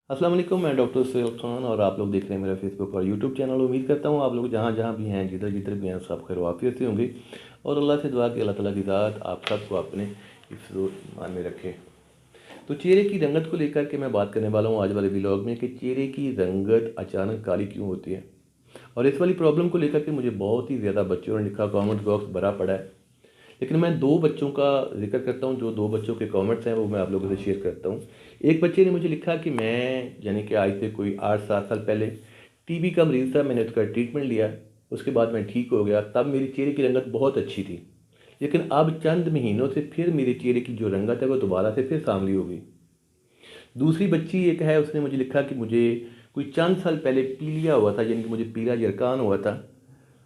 अस्सलाम वालेकुम, मैं डॉक्टर सैयद खान और आप लोग देख रहे हैं मेरा फेसबुक और यूट्यूब चैनल। उम्मीद करता हूँ आप लोग जहाँ जहाँ भी हैं, जिधर जिधर भी हैं, सब खैर वाफियत से होंगे। और अल्लाह से दुआ कि अल्लाह ताला की ज़ात आप सबको अपने हिफ्ज़ ईमान में रखे। तो चेहरे की रंगत को लेकर के मैं बात करने वाला हूँ आज वाले व्लॉग में कि चेहरे की रंगत अचानक काली क्यों होती है। और इस वाली प्रॉब्लम को लेकर के मुझे बहुत ही ज़्यादा बच्चों ने लिखा, कॉमेंट बॉक्स भरा पड़ा है। लेकिन मैं दो बच्चों का जिक्र करता हूँ, जो दो बच्चों के कमेंट्स हैं वो मैं आप लोगों से शेयर करता हूँ। एक बच्चे ने मुझे लिखा कि मैं यानी कि आज से कोई 8-7 साल पहले टीबी का मरीज़ था, मैंने उसका ट्रीटमेंट लिया, उसके बाद मैं ठीक हो गया, तब मेरी चेहरे की रंगत बहुत अच्छी थी। लेकिन अब चंद महीनों से फिर मेरे चेहरे की जो रंगत है वो दोबारा से फिर सांवली हो गई। दूसरी बच्ची एक है, उसने मुझे लिखा कि मुझे कोई चंद साल पहले पीलिया हुआ था, यानी कि मुझे पीला जरकान हुआ था,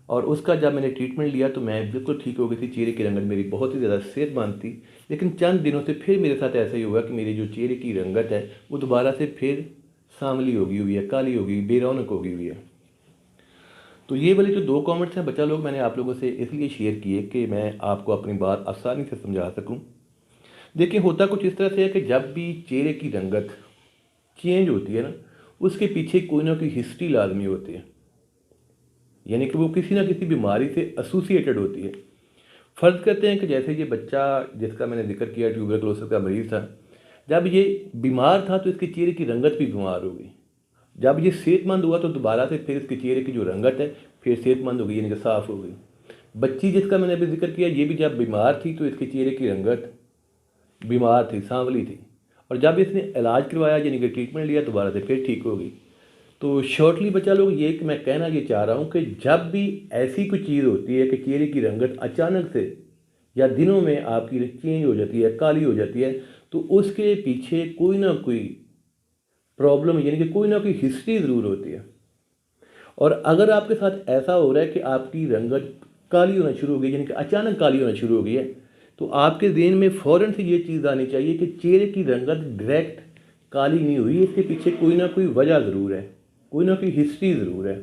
और उसका जब मैंने ट्रीटमेंट लिया तो मैं बिल्कुल ठीक हो गई थी, चेहरे की रंगत मेरी बहुत ही ज़्यादा सेहतमंद थी। लेकिन चंद दिनों से फिर मेरे साथ ऐसा ही हुआ कि मेरी जो चेहरे की रंगत है वो दोबारा से फिर सांवली हो गई हुई है, काली हो गई, बेरौनक हो गई हुई है। तो ये वाले जो दो कमेंट्स हैं बच्चा लोग, मैंने आप लोगों से इसलिए शेयर किए कि मैं आपको अपनी बात आसानी से समझा सकूं। देखिए, होता कुछ इस तरह से है कि जब भी चेहरे की रंगत चेंज होती है ना, उसके पीछे कोई ना कोई हिस्ट्री लाजमी होती है, यानी कि वो किसी ना किसी बीमारी से एसोसिएटेड होती है। फ़र्ज़ करते हैं कि जैसे ये बच्चा जिसका मैंने जिक्र किया, ट्यूबरकुलोसिस का मरीज़ था, जब ये बीमार था तो इसके चेहरे की रंगत भी बीमार हो गई। जब ये सेहतमंद हुआ तो दोबारा से फिर इसके चेहरे की जो रंगत है फिर सेहतमंद हो गई, यानी कि साफ़ हो गई। बच्ची जिसका मैंने अभी जिक्र किया, ये भी जब बीमार थी तो इसके चेहरे की रंगत बीमार थी, सांवली थी, और जब इसने इलाज करवाया यानी कि ट्रीटमेंट लिया दोबारा से फिर ठीक हो गई। तो शॉर्टली बच्चा लोग, ये कि मैं कहना ये चाह रहा हूँ कि जब भी ऐसी कोई चीज़ होती है कि चेहरे की रंगत अचानक से या दिनों में आपकी चेंज हो जाती है, काली हो जाती है, तो उसके पीछे कोई ना कोई प्रॉब्लम यानी कि कोई ना कोई हिस्ट्री ज़रूर होती है। और अगर आपके साथ ऐसा हो रहा है कि आपकी रंगत काली होना शुरू हो गई, यानी कि अचानक काली होना शुरू हो गई है, तो आपके ज़हन में फ़ौरन से ये चीज़ आनी चाहिए कि चेहरे की रंगत डायरेक्ट काली नहीं हुई, इसके पीछे कोई ना कोई वजह ज़रूर है, कोई ना कोई हिस्ट्री ज़रूर है।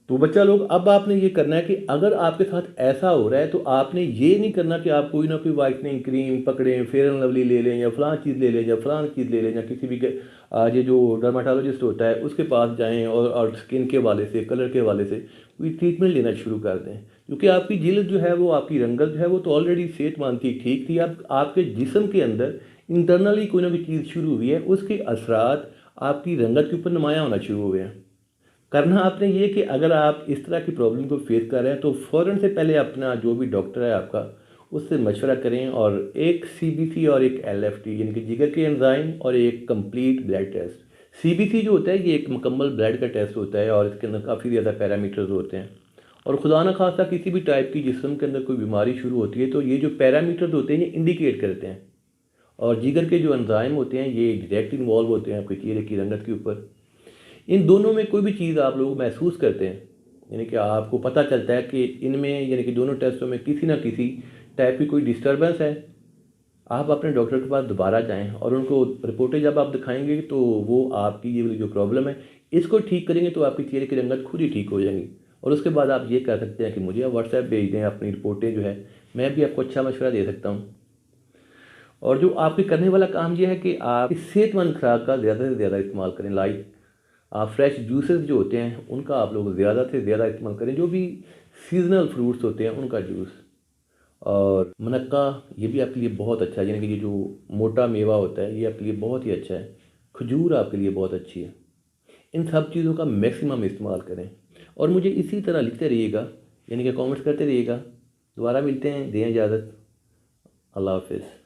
तो बच्चा लोग, अब आपने ये करना है कि अगर आपके साथ ऐसा हो रहा है तो आपने ये नहीं करना कि आप कोई ना कोई वाइटनिंग क्रीम पकड़ें, फेयर एंड लवली ले लें, या फलां चीज़ ले लें, या फलां चीज़ ले लें, या किसी भी ये जो डर्माटोलॉजिस्ट होता है उसके पास जाएं और स्किन के वाले से, कलर के वाले से कोई ट्रीटमेंट लेना शुरू कर दें। क्योंकि आपकी जिल्द जो है वो, आपकी रंगत जो है वो तो ऑलरेडी सेहतमंद थी, ठीक थी। अब आपके जिस्म के अंदर इंटरनली कोई ना कोई चीज़ शुरू हुई है, उसके असरात आपकी रंगत के ऊपर नुमायाँ होना शुरू हो गए हैं। करना आपने ये कि अगर आप इस तरह की प्रॉब्लम को फेस कर रहे हैं तो फ़ौरन से पहले अपना जो भी डॉक्टर है आपका, उससे मशवरा करें, और एक सीबीसी और एक एलएफटी यानी कि जिगर के एंजाइम, और एक कंप्लीट ब्लड टेस्ट। सीबीसी जो होता है ये एक मुकम्मल ब्लड का टेस्ट होता है और इसके अंदर काफ़ी ज़्यादा पैरामीटर्स होते हैं। और खुदा न खास्ता किसी भी टाइप की जिस्म के अंदर कोई बीमारी शुरू होती है तो ये जो पैरामीटर्स होते हैं ये इंडिकेट करते हैं। और जिगर के जो एंजाइम होते हैं ये डायरेक्ट इन्वॉल्व होते हैं आपके चेहरे की रंगत के ऊपर। इन दोनों में कोई भी चीज़ आप लोग महसूस करते हैं, यानी कि आपको पता चलता है कि इनमें यानी कि दोनों टेस्टों में किसी ना किसी टाइप की कोई डिस्टर्बेंस है, आप अपने डॉक्टर के पास दोबारा जाएं और उनको रिपोर्टें जब आप दिखाएंगे तो वो आपकी ये वाली जो प्रॉब्लम है इसको ठीक करेंगे, तो आपकी चेहरे की रंगत खुद ही ठीक हो जाएंगी। और उसके बाद आप ये कह सकते हैं कि मुझे आप व्हाट्सएप भेज दें अपनी रिपोर्टें, जो है मैं भी आपको अच्छा मशवरा दे सकता हूँ। और जो आपके करने वाला काम ये है कि आप इस सेहतमंद खुराक का ज़्यादा से ज़्यादा इस्तेमाल करें। लाइक आप फ्रेश जूसेस जो होते हैं उनका आप लोग ज़्यादा से ज़्यादा इस्तेमाल करें, जो भी सीजनल फ्रूट्स होते हैं उनका जूस। और मुनक्का, ये भी आपके लिए बहुत अच्छा है, यानी कि ये जो मोटा मेवा होता है ये आपके लिए बहुत ही अच्छा है। खजूर आपके लिए बहुत अच्छी है। इन सब चीज़ों का मैक्सिमम इस्तेमाल करें और मुझे इसी तरह लिखते रहिएगा, यानी कि कमेंट्स करते रहिएगा। दोबारा मिलते हैं, दें इजाज़त। अल्लाह हाफिज़।